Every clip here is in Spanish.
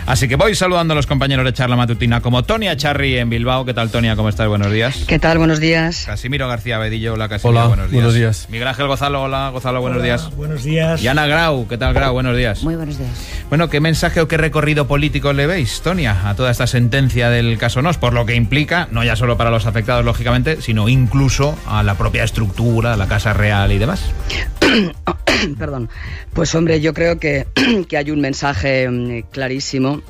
Así que voy saludando a los compañeros de charla matutina, como Tonia Charri en Bilbao. ¿Qué tal, Tonia? ¿Cómo estás? Buenos días. ¿Qué tal? Buenos días. Casimiro García Bedillo. Hola, Casimiro. Hola, buenos días. buenos días. Miguel Ángel Gozalo. Hola, Gozalo. Buenos días. Buenos días. Y Ana Grau. ¿Qué tal, Grau? Buenos días. Muy buenos días. Bueno, ¿qué mensaje o qué recorrido político le veis, Tonia, a toda esta sentencia del caso Nos? Por lo que implica, no ya solo para los afectados, lógicamente, sino incluso a la propia estructura, a la Casa Real y demás. Perdón. Pues hombre, yo creo que hay un mensaje clarísimo,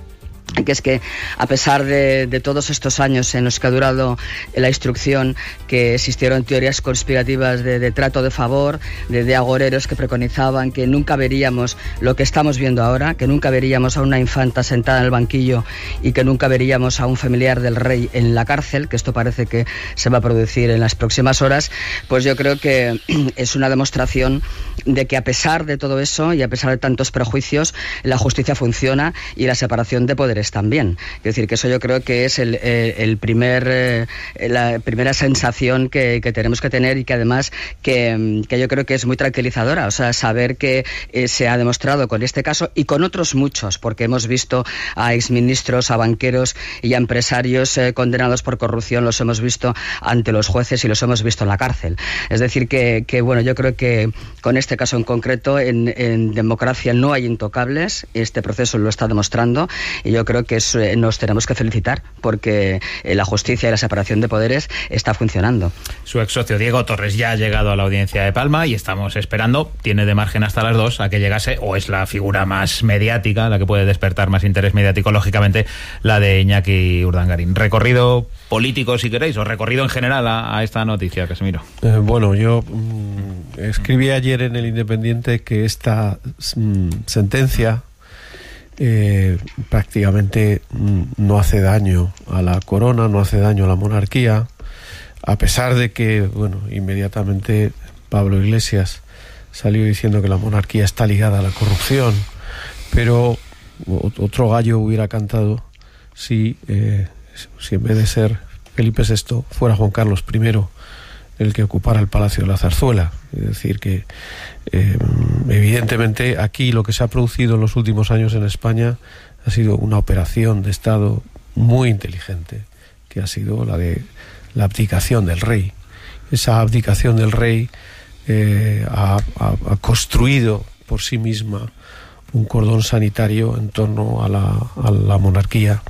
que es que a pesar de todos estos años en los que ha durado la instrucción, que existieron teorías conspirativas de trato de favor, de agoreros que preconizaban que nunca veríamos lo que estamos viendo ahora, que nunca veríamos a una infanta sentada en el banquillo y que nunca veríamos a un familiar del rey en la cárcel, que esto parece que se va a producir en las próximas horas, pues yo creo que es una demostración de que a pesar de todo eso y a pesar de tantos prejuicios, la justicia funciona y la separación de poderes también. Es decir, que eso yo creo que es la primera sensación que tenemos que tener, y que además que yo creo que es muy tranquilizadora. O sea, saber que se ha demostrado con este caso y con otros muchos, porque hemos visto a exministros, a banqueros y a empresarios condenados por corrupción, los hemos visto ante los jueces y los hemos visto en la cárcel. Es decir, que bueno, yo creo que con este caso en concreto, en democracia no hay intocables. Este proceso lo está demostrando, y yo creo que nos tenemos que felicitar porque la justicia y la separación de poderes está funcionando. Su ex socio Diego Torres ya ha llegado a la audiencia de Palma y estamos esperando, tiene de margen hasta las 2 a que llegase, o es la figura más mediática, la que puede despertar más interés mediático, lógicamente, la de Iñaki Urdangarín. Recorrido político, si queréis, o recorrido en general a esta noticia, Casimiro. Bueno, yo escribí ayer en El Independiente que esta sentencia prácticamente no hace daño a la corona, no hace daño a la monarquía, a pesar de que, bueno, inmediatamente Pablo Iglesias salió diciendo que la monarquía está ligada a la corrupción, pero otro gallo hubiera cantado si en vez de ser Felipe VI fuera Juan Carlos I el que ocupara el Palacio de la Zarzuela. Es decir, que evidentemente aquí lo que se ha producido en los últimos años en España ha sido una operación de Estado muy inteligente, que ha sido la de la abdicación del rey. Esa abdicación del rey ha construido por sí misma un cordón sanitario en torno a la monarquía.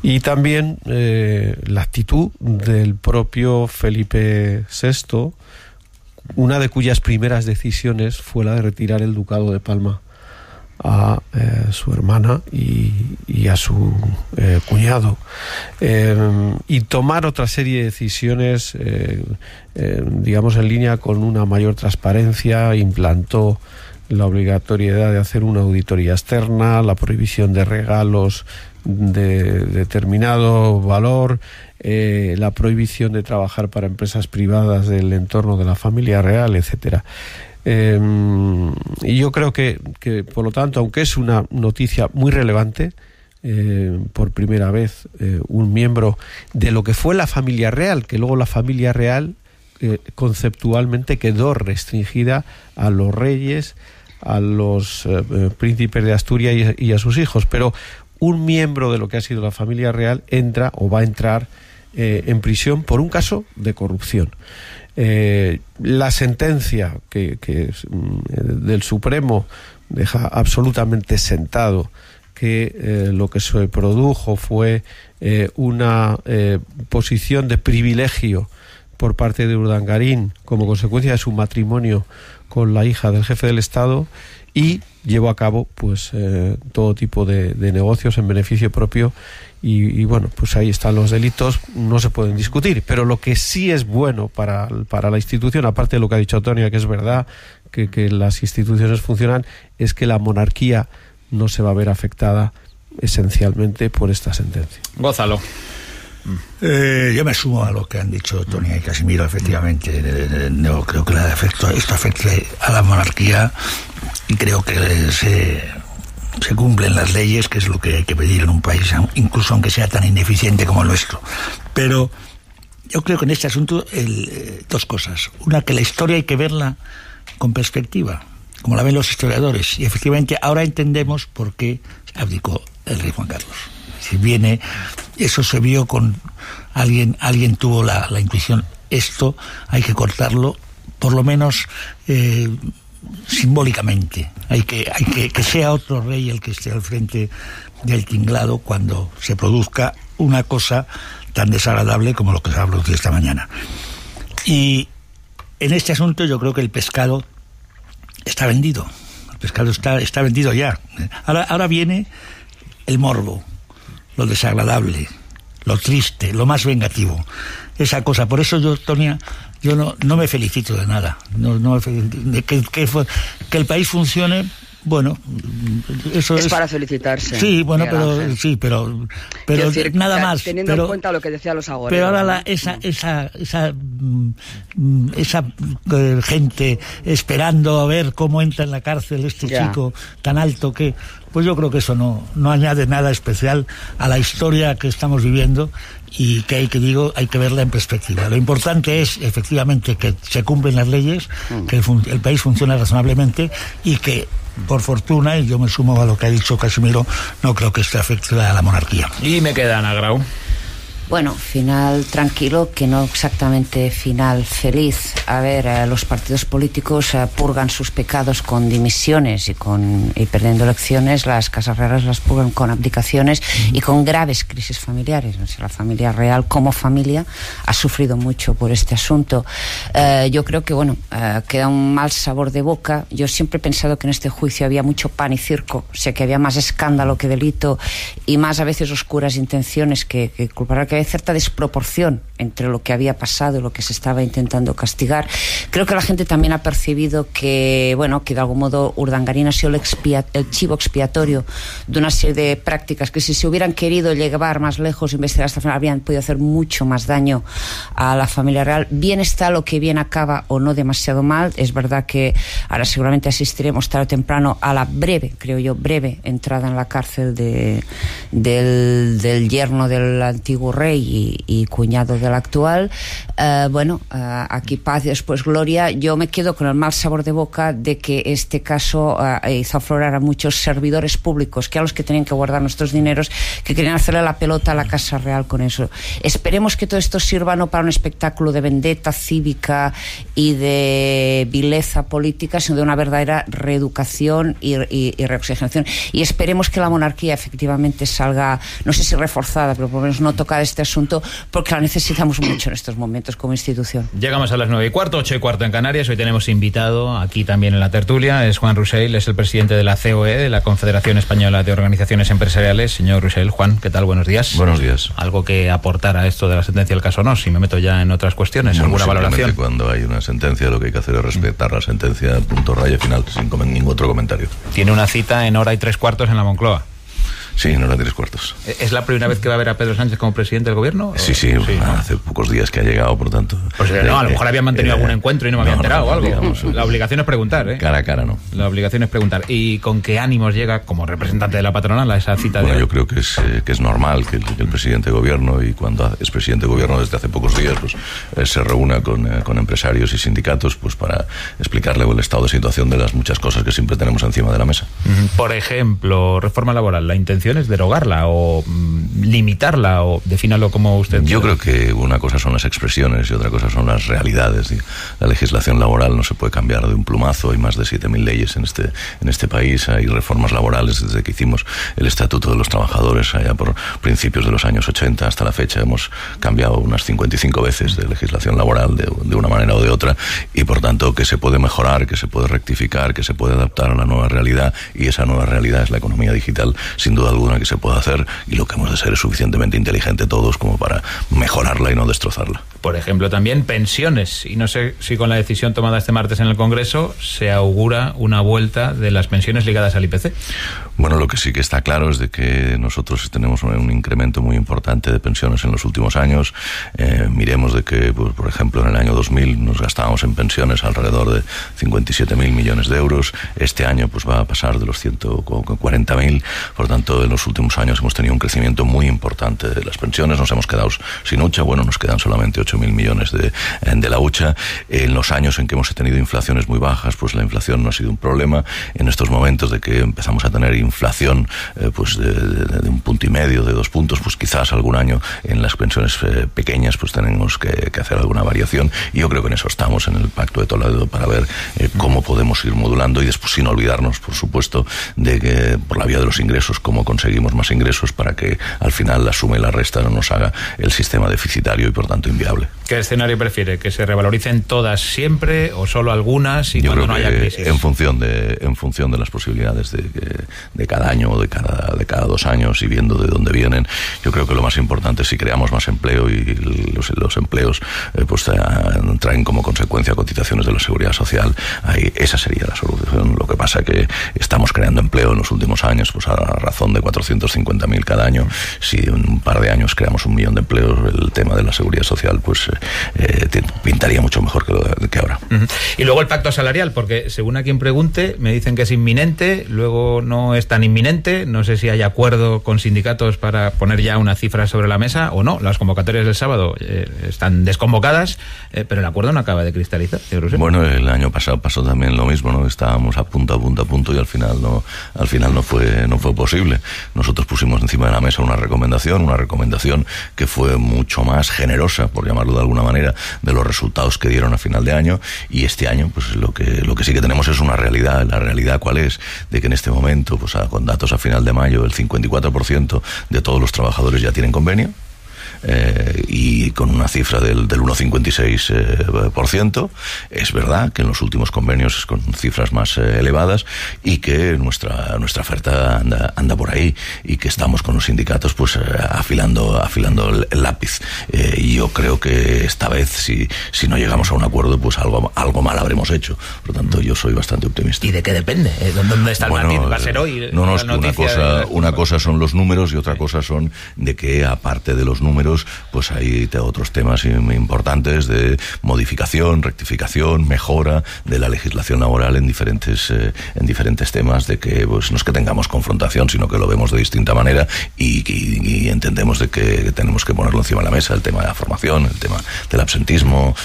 Y también la actitud del propio Felipe VI, una de cuyas primeras decisiones fue la de retirar el ducado de Palma a su hermana y a su cuñado, y tomar otra serie de decisiones digamos en línea con una mayor transparencia. Implantó la obligatoriedad de hacer una auditoría externa, la prohibición de regalos de determinado valor, la prohibición de trabajar para empresas privadas del entorno de la familia real, etcétera. Y yo creo que por lo tanto, aunque es una noticia muy relevante, por primera vez un miembro de lo que fue la familia real, que luego la familia real conceptualmente quedó restringida a los reyes, a los príncipes de Asturias y a sus hijos, pero un miembro de lo que ha sido la familia real entra o va a entrar en prisión por un caso de corrupción. La sentencia que del Supremo deja absolutamente sentado que lo que se produjo fue una posición de privilegio por parte de Urdangarín como consecuencia de su matrimonio con la hija del jefe del Estado, y llevó a cabo pues todo tipo de negocios en beneficio propio, y bueno, pues ahí están los delitos, no se pueden discutir, pero lo que sí es bueno para la institución, aparte de lo que ha dicho Tonia, que es verdad que las instituciones funcionan, es que la monarquía no se va a ver afectada esencialmente por esta sentencia. Gózalo. Yo me sumo a lo que han dicho Tonia y Casimiro. Efectivamente, no creo que esto afecte a la monarquía, y creo que se cumplen las leyes, que es lo que hay que pedir en un país, incluso aunque sea tan ineficiente como el nuestro. Pero yo creo que en este asunto dos cosas. Una, que la historia hay que verla con perspectiva, como la ven los historiadores, y efectivamente ahora entendemos por qué abdicó el rey Juan Carlos. Si viene, eso se vio con alguien tuvo la intuición, esto hay que cortarlo, por lo menos simbólicamente. Hay que sea otro rey el que esté al frente del tinglado cuando se produzca una cosa tan desagradable como lo que se ha producido esta mañana. Y en este asunto yo creo que el pescado está vendido. El pescado está vendido ya. Ahora viene el morbo, lo desagradable, lo triste, lo más vengativo. Esa cosa. Por eso yo, Tonia, yo no me felicito de nada. Que el país funcione, bueno, eso es para felicitarse. Sí, bueno, pero decir, nada más. Teniendo en cuenta lo que decía los agoreros. Pero ahora esa gente esperando a ver cómo entra en la cárcel este chico tan alto que, pues yo creo que eso no añade nada especial a la historia que estamos viviendo y que hay que verla en perspectiva. Lo importante es efectivamente que se cumplen las leyes, que el país funcione razonablemente y que, por fortuna, y yo me sumo a lo que ha dicho Casimiro, no creo que esto afecte a la monarquía. Y me queda Ana Grau. Bueno, final tranquilo, que no exactamente final feliz. A ver, los partidos políticos purgan sus pecados con dimisiones y perdiendo elecciones. Las casas reales las purgan con abdicaciones y con graves crisis familiares. O sea, la familia real como familia ha sufrido mucho por este asunto. Yo creo que, queda un mal sabor de boca. Yo siempre he pensado que en este juicio había mucho pan y circo. O sea, que había más escándalo que delito y más a veces oscuras intenciones que culpar, que había cierta desproporción entre lo que había pasado y lo que se estaba intentando castigar. Creo que la gente también ha percibido que de algún modo Urdangarín ha sido el chivo expiatorio de una serie de prácticas que, si se hubieran querido llevar más lejos, investigar hasta el final, habrían podido hacer mucho más daño a la familia real. Bien está lo que bien acaba, o no demasiado mal. Es verdad que ahora seguramente asistiremos tarde o temprano a la breve entrada en la cárcel del yerno del antiguo rey y cuñado del actual. Aquí paz y después gloria. Yo me quedo con el mal sabor de boca de que este caso hizo aflorar a muchos servidores públicos, que a los que tenían que guardar nuestros dineros, que querían hacerle la pelota a la Casa Real con eso. Esperemos que todo esto sirva no para un espectáculo de vendetta cívica y de vileza política, sino de una verdadera reeducación y reoxigenación. Y esperemos que la monarquía efectivamente salga, no sé si reforzada, pero por lo menos no tocada este asunto, porque la necesitamos mucho en estos momentos como institución. Llegamos a las 9:15, 8:15 en Canarias. Hoy tenemos invitado aquí también en la tertulia, es Juan Rusell, es el presidente de la COE, de la Confederación Española de Organizaciones Empresariales. Señor Rusell, Juan, ¿qué tal? Buenos días. Buenos días. ¿Algo que aportar a esto de la sentencia del caso? No, si me meto ya en otras cuestiones, ¿alguna valoración? Cuando hay una sentencia, lo que hay que hacer es respetar la sentencia, punto, raya, final, sin ningún otro comentario. Tiene una cita en 1:03 en la Moncloa. Sí, en 1:03. ¿Es la primera vez que va a ver a Pedro Sánchez como presidente del gobierno? Sí, hace pocos días que ha llegado, por tanto. Pues a lo mejor habían mantenido algún encuentro y no me había enterado o algo. Digamos, la obligación es preguntar, ¿eh? Cara a cara, ¿no? La obligación es preguntar. ¿Y con qué ánimos llega como representante de la patronal a esa cita? Bueno, yo creo que es normal que el presidente de gobierno, y cuando es presidente de gobierno desde hace pocos días, pues se reúna con empresarios y sindicatos, pues para explicarle el estado de situación de las muchas cosas que siempre tenemos encima de la mesa. Por ejemplo, reforma laboral, ¿la intención es derogarla o limitarla, o defínalo como usted quiera? Yo creo que una cosa son las expresiones y otra cosa son las realidades. La legislación laboral no se puede cambiar de un plumazo. Hay más de 7.000 leyes en este país. Hay reformas laborales desde que hicimos el Estatuto de los Trabajadores allá por principios de los años 80 hasta la fecha. Hemos cambiado unas 55 veces de legislación laboral de una manera o de otra, y por tanto que se puede mejorar, que se puede rectificar, que se puede adaptar a la nueva realidad, y esa nueva realidad es la economía digital, sin duda alguna, que se puede hacer, y lo que hemos de ser es suficientemente inteligente todos como para mejorarla y no destrozarla. Por ejemplo, también pensiones, y no sé si con la decisión tomada este martes en el Congreso se augura una vuelta de las pensiones ligadas al IPC. Bueno, lo que sí que está claro es de que nosotros tenemos un incremento muy importante de pensiones en los últimos años. Miremos de que, pues, por ejemplo, en el año 2000 nos gastábamos en pensiones alrededor de 57.000 millones de euros. Este año pues va a pasar de los 140.000. Por tanto, en los últimos años hemos tenido un crecimiento muy importante de las pensiones. Nos hemos quedado sin hucha. Bueno, nos quedan solamente 8.000 millones de la hucha. En los años en que hemos tenido inflaciones muy bajas, pues la inflación no ha sido un problema. En estos momentos de que empezamos a tener inflación pues de 1,5 puntos, de 2 puntos, pues quizás algún año en las pensiones pequeñas pues tenemos que hacer alguna variación, y yo creo que en eso estamos en el Pacto de Toledo para ver cómo podemos ir modulando, y después sin olvidarnos, por supuesto, de que por la vía de los ingresos, cómo conseguimos más ingresos para que al final la suma y la resta no nos haga el sistema deficitario y por tanto inviable. ¿Qué escenario prefiere? ¿Que se revaloricen todas siempre o solo algunas y yo cuando creo no haya que crisis? en función de las posibilidades de cada año o de cada 2 años, y viendo de dónde vienen, yo creo que lo más importante es si creamos más empleo, y los empleos pues traen como consecuencia cotizaciones de la Seguridad Social, ahí esa sería la solución. Lo que pasa que estamos creando empleo en los últimos años pues a razón de 450.000 cada año. Si en un par de años creamos 1 millón de empleos, el tema de la Seguridad Social pues pintaría mucho mejor que ahora. Y luego el pacto salarial, porque según a quien pregunte me dicen que es inminente, luego no es tan inminente. No sé si hay acuerdo con sindicatos para poner ya una cifra sobre la mesa o no. Las convocatorias del sábado están desconvocadas, pero el acuerdo no acaba de cristalizar. Bueno, el año pasado pasó también lo mismo, ¿no? Estábamos a punto y al final no fue posible. Nosotros pusimos encima de la mesa una recomendación que fue mucho más generosa, por llamarlo de alguna manera, de los resultados que dieron a final de año, y este año pues lo que sí que tenemos es una realidad. La realidad, ¿cuál es? De que en este momento, pues con datos a final de mayo, el 54% de todos los trabajadores ya tienen convenio. Y con una cifra del 1,56%. Es verdad que en los últimos convenios es con cifras más elevadas, y que nuestra oferta anda por ahí, y que estamos con los sindicatos pues afilando el lápiz. Y yo creo que esta vez si no llegamos a un acuerdo, pues algo mal habremos hecho. Por lo tanto, yo soy bastante optimista. ¿Y de qué depende? ¿Dónde está el matiz? ¿Va a ser hoy? No, una cosa son los números y otra cosa son de que, aparte de los números, pues hay otros temas importantes de modificación, rectificación, mejora de la legislación laboral en diferentes temas, de que pues no es que tengamos confrontación, sino que lo vemos de distinta manera, y entendemos de que tenemos que ponerlo encima de la mesa. El tema de la formación, el tema del absentismo,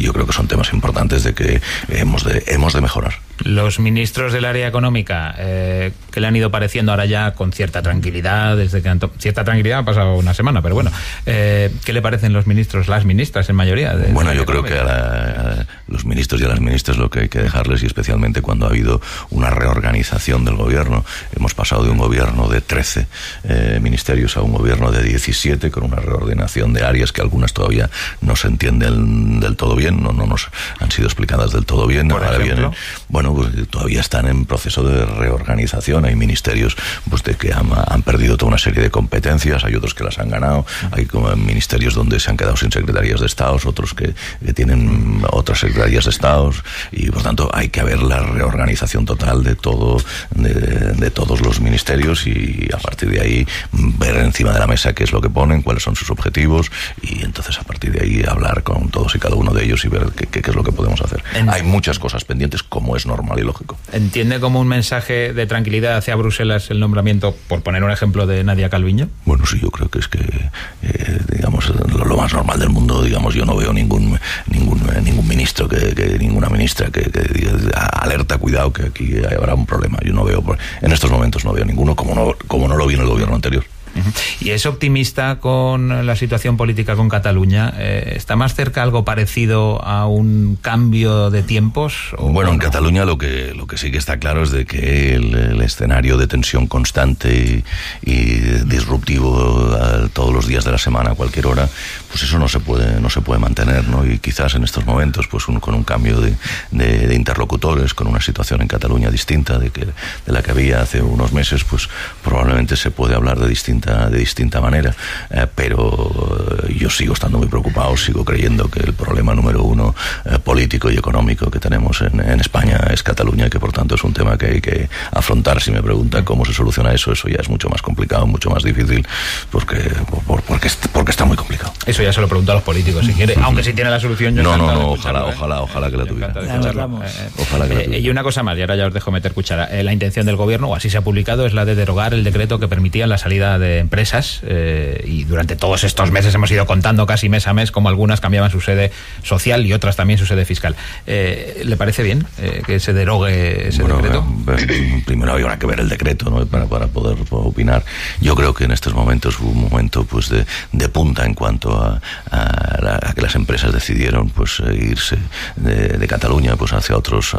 yo creo que son temas importantes de que hemos de mejorar. Los ministros del área económica, que le han ido pareciendo ahora ya con cierta tranquilidad, cierta tranquilidad ha pasado una semana, pero bueno, ¿qué le parecen los ministros, las ministras en mayoría? Bueno, yo creo que a los ministros y a las ministras lo que hay que dejarles, y especialmente cuando ha habido una reorganización del gobierno, hemos pasado de un gobierno de 13 ministerios a un gobierno de 17, con una reordenación de áreas que algunas todavía no se entienden del todo bien, no nos han sido explicadas del todo bien. Por ejemplo, bueno, pues todavía están en proceso de reorganización. Hay ministerios pues de que han perdido toda una serie de competencias, hay otros que las han ganado, hay como ministerios donde se han quedado sin secretarías de Estado, otros que tienen otras secretarías de Estado, y por tanto hay que haber la reorganización total de todos los ministerios, y a partir de ahí ver encima de la mesa qué es lo que ponen, cuáles son sus objetivos, y entonces a partir de ahí hablar con todos y cada uno de ellos y ver qué es lo que podemos hacer. Hay muchas cosas pendientes, como es normal y lógico. ¿Entiende como un mensaje de tranquilidad hacia Bruselas el nombramiento, por poner un ejemplo, de Nadia Calviño? Bueno, sí, yo creo que es que digamos lo más normal del mundo. Digamos, yo no veo ningún ministro ninguna ministra que diga alerta, cuidado, que aquí habrá un problema. Yo no veo, en estos momentos no veo ninguno, como no lo vi en el gobierno anterior. ¿Y es optimista con la situación política con Cataluña? ¿Está más cerca algo parecido a un cambio de tiempos? Bueno, en Cataluña lo que sí que está claro es de que el escenario de tensión constante y disruptivo todos los días de la semana, a cualquier hora, pues eso no se puede mantener, ¿no? Y quizás en estos momentos, pues con un cambio de interlocutores, con una situación en Cataluña distinta de la que había hace unos meses, pues probablemente se puede hablar de distinta manera, pero yo sigo estando muy preocupado, sigo creyendo que el problema número uno político y económico que tenemos en España es Cataluña, y que por tanto es un tema que hay que afrontar. Si me pregunta cómo se soluciona eso ya es mucho más complicado, mucho más difícil, porque está muy complicado. Eso ya se lo pregunto a los políticos, si quiere, aunque si tiene la solución yo ojalá que la tuviera. Ojalá que la tuviera. Y una cosa más, y ahora ya os dejo meter cuchara. La intención del gobierno, o así se ha publicado, es la de derogar el decreto que permitía la salida de empresas y durante todos estos meses hemos ido contando casi mes a mes cómo algunas cambiaban su sede social y otras también su sede fiscal. ¿Le parece bien que se derogue ese decreto? Primero había que ver el decreto, ¿no? para poder opinar. Yo creo que en estos momentos hubo un momento pues de punta en cuanto a que las empresas decidieron pues irse de Cataluña pues hacia otros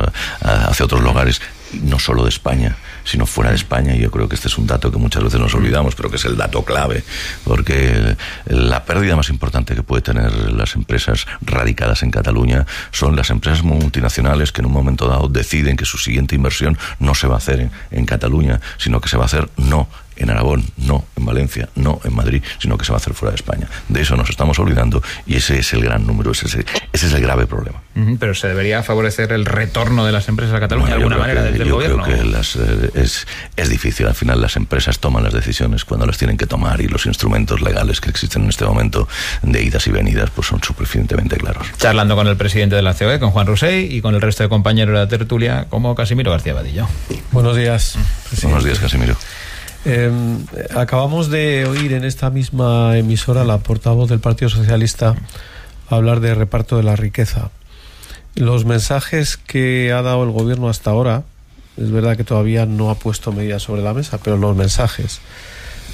lugares, no solo de España, sino fuera de España. Y yo creo que este es un dato que muchas veces nos olvidamos, pero que es el dato clave, porque la pérdida más importante que puede tener las empresas radicadas en Cataluña son las empresas multinacionales que en un momento dado deciden que su siguiente inversión no se va a hacer en Cataluña, sino que se va a hacer no en Aragón, no en Valencia, no en Madrid, sino que se va a hacer fuera de España. De eso nos estamos olvidando y ese es el gran número, ese es el grave problema. Pero se debería favorecer el retorno de las empresas a Cataluña de alguna manera desde el gobierno. Yo creo que es difícil. Al final las empresas toman las decisiones cuando las tienen que tomar y los instrumentos legales que existen en este momento de idas y venidas pues son suficientemente claros. Charlando con el presidente de la COE, con Juan Rosell, y con el resto de compañeros de la tertulia, como Casimiro García Vadillo. Buenos días, presidente. Buenos días, Casimiro. Acabamos de oír en esta misma emisora la portavoz del Partido Socialista hablar de reparto de la riqueza. Los mensajes que ha dado el gobierno hasta ahora, es verdad que todavía no ha puesto medidas sobre la mesa, pero los mensajes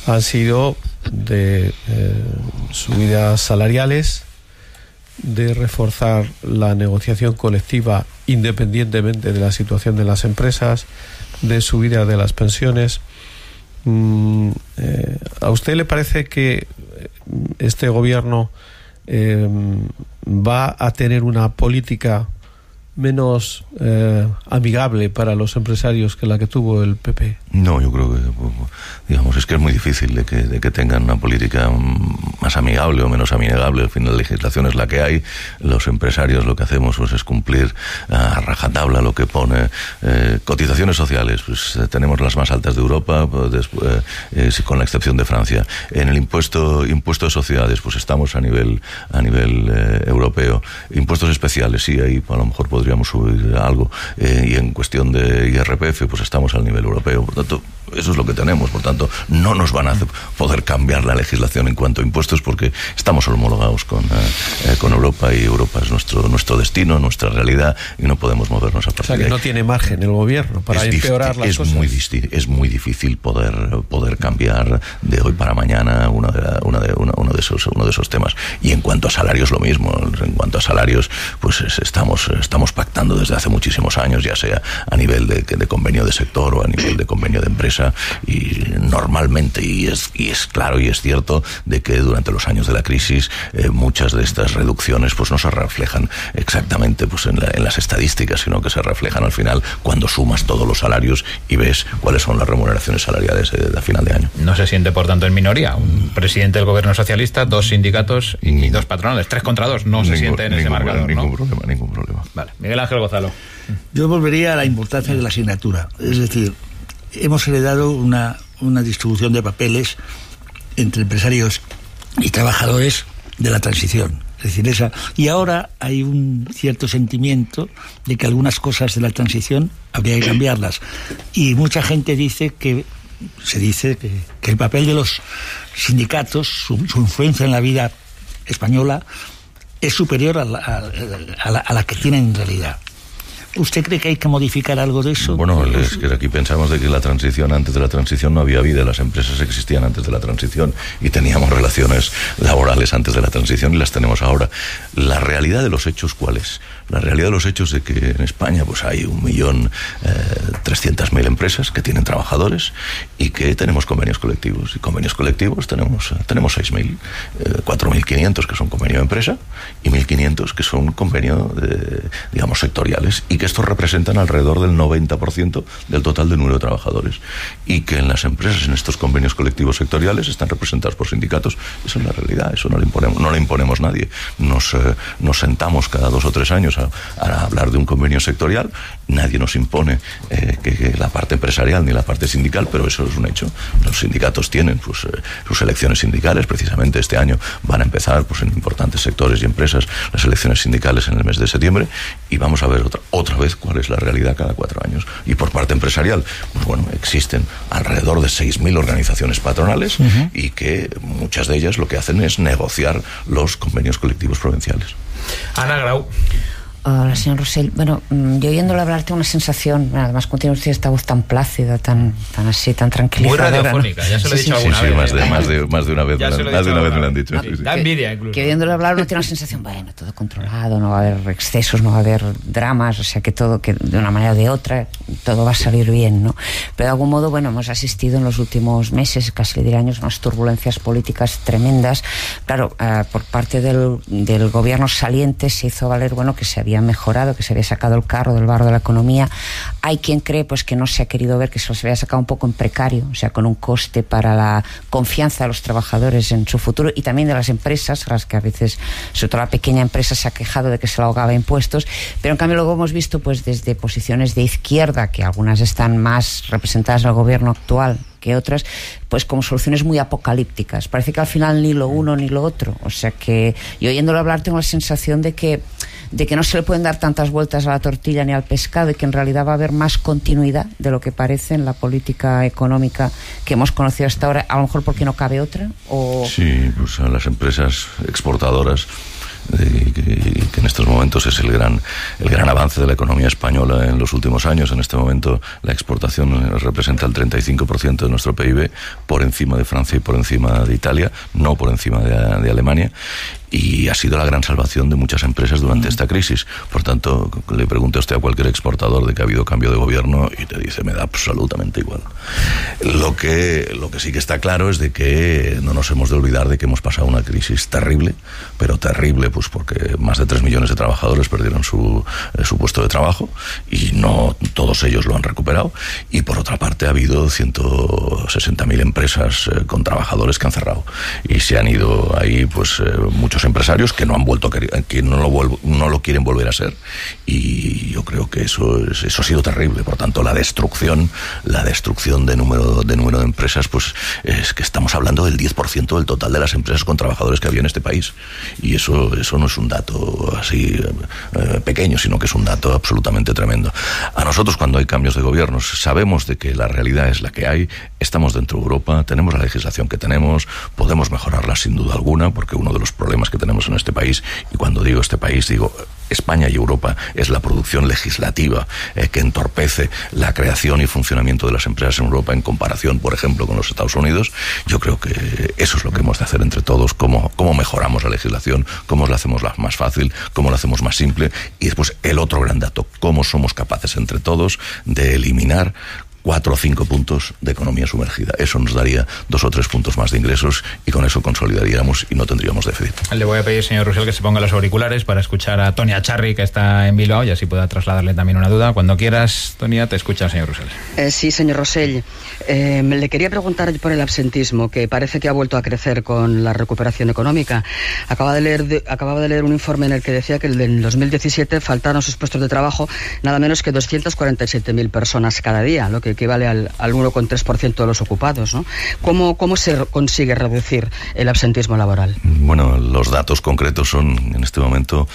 han sido de subidas salariales, de reforzar la negociación colectiva independientemente de la situación de las empresas, de subida de las pensiones. ¿A usted le parece que este gobierno va a tener una política menos amigable para los empresarios que la que tuvo el PP? No, yo creo que, digamos, es que es muy difícil de que tengan una política más amigable o menos amigable. Al final la legislación es la que hay. Los empresarios lo que hacemos pues es cumplir a rajatabla lo que pone. Cotizaciones sociales, pues tenemos las más altas de Europa, con la excepción de Francia. En el impuesto de sociedades, pues estamos a nivel europeo. Impuestos especiales, sí, ahí a lo mejor podríamos subir algo. Y en cuestión de IRPF, pues estamos al nivel europeo. Por tanto, eso es lo que tenemos. Por tanto, no nos van a poder cambiar la legislación en cuanto a impuestos porque estamos homologados con Europa, y Europa es nuestro destino, nuestra realidad, y no podemos movernos a partir de ahí. O sea, que no tiene margen el gobierno para empeorar las cosas. Es muy difícil poder cambiar de hoy para mañana uno de esos temas. Y en cuanto a salarios, lo mismo. En cuanto a salarios, pues estamos pactando desde hace muchísimos años, ya sea a nivel de convenio de sector o a nivel de convenio de empresa, y normalmente, y es claro y es cierto de que durante los años de la crisis muchas de estas reducciones pues no se reflejan exactamente pues en las estadísticas, sino que se reflejan al final cuando sumas todos los salarios y ves cuáles son las remuneraciones salariales a final de año. No se siente, por tanto, en minoría. Un presidente del gobierno socialista, 2 sindicatos y 2 patronales, 3 contra 2. No se siente en ese marcador, ningún problema. Vale. Miguel Ángel Gonzalo. Yo volvería a la importancia de la asignatura. Es decir, hemos heredado una distribución de papeles entre empresarios y trabajadores de la transición. Es decir, y ahora hay un cierto sentimiento de que algunas cosas de la transición habría que cambiarlas. Y mucha gente dice que el papel de los sindicatos, su influencia en la vida española, es superior a la que tienen en realidad. ¿Usted cree que hay que modificar algo de eso? Bueno, es que aquí pensamos de que antes de la transición no había vida. Las empresas existían antes de la transición y teníamos relaciones laborales antes de la transición y las tenemos ahora. La realidad de los hechos, ¿cuál es? La realidad de los hechos es que en España pues hay 1.300.000 empresas que tienen trabajadores y que tenemos convenios colectivos. Y convenios colectivos tenemos 6.000, 4.500 que son convenio de empresa y 1.500 que son convenio digamos sectoriales, y que estos representan alrededor del 90% del total del número de trabajadores, y que en las empresas, en estos convenios colectivos sectoriales, están representados por sindicatos. Esa es la realidad, eso no le imponemos nadie. Nos sentamos cada 2 o 3 años a hablar de un convenio sectorial. Nadie nos impone que la parte empresarial ni la parte sindical, pero eso es un hecho. Los sindicatos tienen pues, sus elecciones sindicales. Precisamente este año van a empezar pues, en importantes sectores y empresas las elecciones sindicales en el mes de septiembre, y vamos a ver otra otra vez cuál es la realidad cada 4 años. Y por parte empresarial, pues bueno, existen alrededor de 6.000 organizaciones patronales y que muchas de ellas lo que hacen es negociar los convenios colectivos provinciales. Ana Grau. Hola, señor Rosell. Bueno, yo oyéndolo hablar tengo una sensación, además cuando tiene usted esta voz tan plácida, tan así, tan tranquilizadora. Muy radiofónica, ¿no? Ya se lo he dicho alguna vez. Más de una vez me lo han dicho. Da envidia incluso. Que oyéndolo hablar uno tiene una sensación, bueno, todo controlado, no va a haber excesos, no va a haber dramas, o sea que todo, que de una manera o de otra, todo va a salir bien, ¿no? Pero de algún modo, bueno, hemos asistido en los últimos meses, casi le diré años, unas turbulencias políticas tremendas. Claro, por parte del gobierno saliente se hizo valer, bueno, que se había mejorado, que se había sacado el carro del barro de la economía. Hay quien cree pues que no se ha querido ver, que se los había sacado un poco en precario, o sea, con un coste para la confianza de los trabajadores en su futuro y también de las empresas, a las que a veces, sobre todo la pequeña empresa, se ha quejado de que se la ahogaba impuestos, pero en cambio luego hemos visto pues desde posiciones de izquierda, que algunas están más representadas en el gobierno actual que otras, pues como soluciones muy apocalípticas. Parece que al final ni lo uno ni lo otro, o sea que, y oyéndolo hablar tengo la sensación de que no se le pueden dar tantas vueltas a la tortilla ni al pescado y que en realidad va a haber más continuidad de lo que parece en la política económica que hemos conocido hasta ahora, a lo mejor porque no cabe otra. Sí, pues a las empresas exportadoras, que en estos momentos es el gran avance de la economía española en los últimos años. En este momento la exportación representa el 35% de nuestro PIB, por encima de Francia y por encima de Italia, no por encima de Alemania, y ha sido la gran salvación de muchas empresas durante esta crisis. Por tanto, le pregunte usted a cualquier exportador de que ha habido cambio de gobierno y te dice, me da absolutamente igual. Lo que sí que está claro es de que no nos hemos de olvidar de que hemos pasado una crisis terrible, pero terrible, pues porque más de 3 millones de trabajadores perdieron su puesto de trabajo y no todos ellos lo han recuperado, y por otra parte ha habido 160.000 empresas con trabajadores que han cerrado y se han ido ahí pues muchos empresarios que no han vuelto que no lo quieren volver a ser, y yo creo que eso ha sido terrible. Por tanto, la destrucción de número de empresas, pues es que estamos hablando del 10% del total de las empresas con trabajadores que había en este país, y eso no es un dato así pequeño, sino que es un dato absolutamente tremendo. A nosotros, cuando hay cambios de gobiernos, sabemos de que la realidad es la que hay, estamos dentro de Europa, tenemos la legislación que tenemos, podemos mejorarla sin duda alguna, porque uno de los problemas que tenemos en este país, y cuando digo este país digo España y Europa, es la producción legislativa que entorpece la creación y funcionamiento de las empresas en Europa en comparación, por ejemplo, con los Estados Unidos. Yo creo que eso es lo que hemos de hacer entre todos, cómo mejoramos la legislación, cómo la hacemos más fácil, cómo la hacemos más simple, y después el otro gran dato, cómo somos capaces entre todos de eliminar 4 o 5 puntos de economía sumergida. Eso nos daría 2 o 3 puntos más de ingresos y con eso consolidaríamos y no tendríamos déficit. Le voy a pedir, señor Rosell, que se ponga los auriculares para escuchar a Tonia Charri, que está en Bilbao, y así pueda trasladarle también una duda. Cuando quieras, Tonia, te escucha el señor Rosell. Sí, señor Rosell. Le quería preguntar por el absentismo, que parece que ha vuelto a crecer con la recuperación económica. Acababa de leer un informe en el que decía que en 2017 faltaron sus puestos de trabajo nada menos que 247.000 personas cada día, lo que equivale al 1,3% de los ocupados, ¿no? ¿Cómo se consigue reducir el absentismo laboral? Bueno, los datos concretos son, en este momento,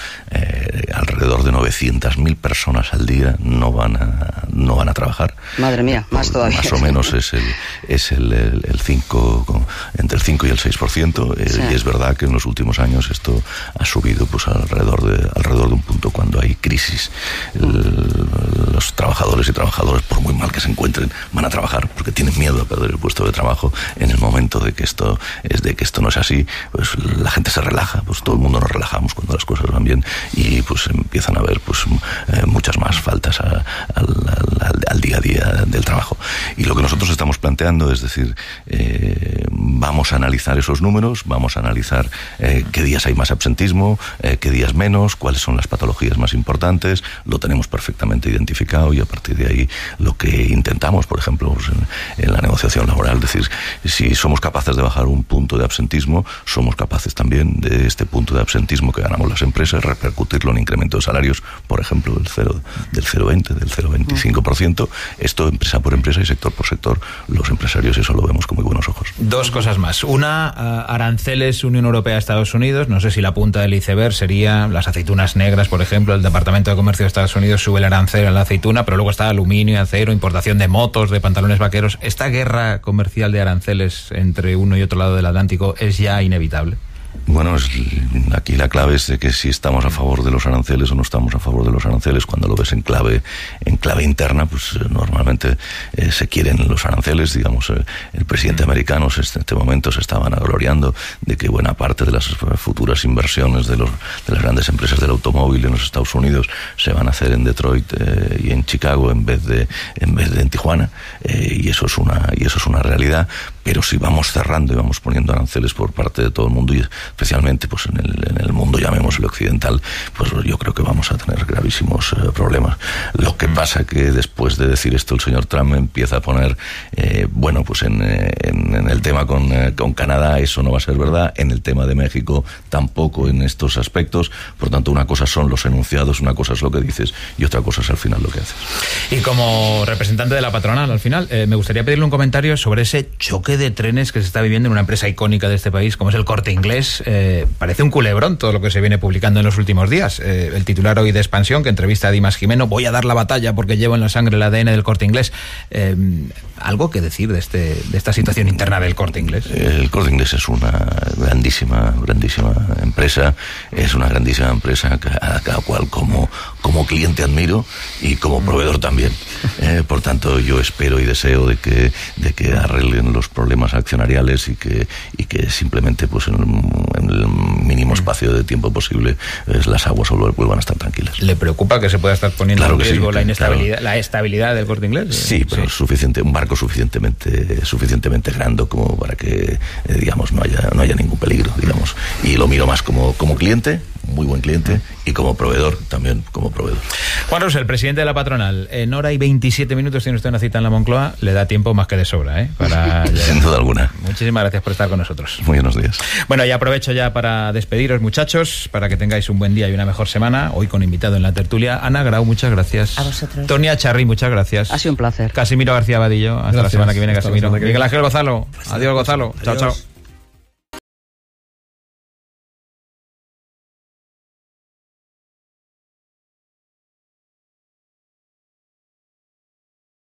alrededor de 900.000 personas al día no van a trabajar. Madre mía, más todavía. Más o menos es el 5, entre el 5 y el 6%, sí. Y es verdad que en los últimos años esto ha subido pues alrededor de un punto. Cuando hay crisis, los trabajadores y trabajadoras, por muy mal que se encuentren, van a trabajar porque tienen miedo a perder el puesto de trabajo. En el momento de que esto no es así, pues la gente se relaja, pues todo el mundo nos relajamos cuando las cosas van bien, y pues empiezan a haber pues muchas más faltas al día a día del trabajo. Y lo que nosotros estamos planteando es decir, vamos a analizar esos números, vamos a analizar qué días hay más absentismo, qué días menos, cuáles son las patologías más importantes, lo tenemos perfectamente identificado planificado, y a partir de ahí lo que intentamos, por ejemplo, pues en la negociación laboral, decir, si somos capaces de bajar un punto de absentismo, somos capaces también de este punto de absentismo que ganamos las empresas, repercutirlo en incremento de salarios, por ejemplo, del 0,20, del 0,25%. Esto empresa por empresa y sector por sector, los empresarios eso lo vemos con muy buenos ojos. Dos cosas más. Una, aranceles Unión Europea-Estados Unidos. No sé si la punta del iceberg sería las aceitunas negras, por ejemplo. El Departamento de Comercio de Estados Unidos sube el arancel a la aceituna, pero luego está aluminio, acero, importación de motos, de pantalones vaqueros. ¿Esta guerra comercial de aranceles entre uno y otro lado del Atlántico es ya inevitable? Bueno, aquí la clave es de que si estamos a favor de los aranceles o no estamos a favor de los aranceles. Cuando lo ves en clave interna, pues normalmente se quieren los aranceles. Digamos, el presidente americano en este momento se está vanagloriando de que buena parte de las futuras inversiones de las grandes empresas del automóvil en los Estados Unidos se van a hacer en Detroit y en Chicago en vez de en Tijuana, y eso es una realidad. Pero si vamos cerrando y vamos poniendo aranceles por parte de todo el mundo, y especialmente pues en el mundo, llamémoslo occidental, pues yo creo que vamos a tener gravísimos problemas. Lo que pasa que después de decir esto el señor Trump empieza a poner pues en el tema con Canadá eso no va a ser verdad, en el tema de México tampoco en estos aspectos. Por tanto, una cosa son los enunciados, una cosa es lo que dices y otra cosa es al final lo que haces. Y como representante de la patronal, al final, me gustaría pedirle un comentario sobre ese choque de trenes que se está viviendo en una empresa icónica de este país como es el Corte Inglés. Parece un culebrón todo lo que se viene publicando en los últimos días. El titular hoy de Expansión, que entrevista a Dimas Jimeno: voy a dar la batalla porque llevo en la sangre el ADN del Corte Inglés. ¿Algo que decir de esta situación interna del Corte Inglés? El Corte Inglés es una grandísima empresa, es una grandísima empresa a cada cual como cliente admiro y como proveedor también. Por tanto, yo espero y deseo de que arreglen los problemas accionariales y que simplemente pues en el mínimo espacio de tiempo posible las aguas vuelvan a estar tranquilas. ¿Le preocupa que se pueda estar poniendo en riesgo la inestabilidad, claro, la estabilidad del Corte Inglés? Sí, pero suficiente, un barco suficientemente grande como para que digamos no haya ningún peligro, digamos. Y lo miro más como cliente, muy buen cliente, y como proveedor, también como proveedor. Juan Ros, el presidente de la patronal, en hora y 27 minutos tiene usted una cita en la Moncloa. Le da tiempo más que de sobra, para sin duda alguna. Muchísimas gracias por estar con nosotros. Muy buenos días. Bueno, y aprovecho ya para despediros, muchachos, para que tengáis un buen día y una mejor semana. Hoy con invitado en la tertulia Ana Grau, muchas gracias. A vosotros. Tonia Charri, muchas gracias. Ha sido un placer. Casimiro García Badillo, hasta la semana que viene, Casimiro. Miguel Ángel Gonzalo, adiós Gonzalo. Chao, chao.